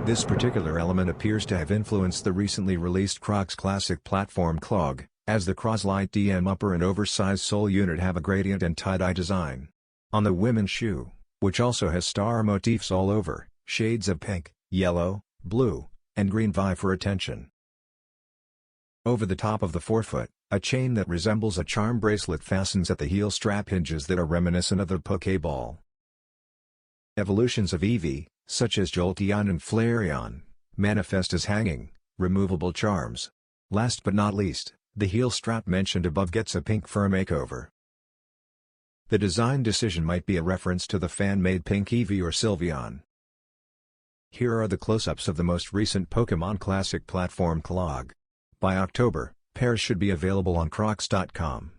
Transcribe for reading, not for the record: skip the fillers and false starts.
This particular element appears to have influenced the recently released Crocs Classic Platform Clog, as the CrosliteTM upper and oversized sole unit have a gradient and tie-dye design. On the women's shoe, which also has star motifs all over, shades of pink, yellow, blue, and green vie for attention. Over the top of the forefoot, a chain that resembles a charm bracelet fastens at the heel strap hinges that are reminiscent of the Poké Ball. Evolutions of Eevee, such as Jolteon and Flareon, manifest as hanging, removable charms. Last but not least, the heel strap mentioned above gets a pink fur makeover. The design decision might be a reference to the fan-made Pink Eevee or Sylveon. Here are the close-ups of the most recent Pokémon Classic Platform Clog. By October, pairs should be available on Crocs.com.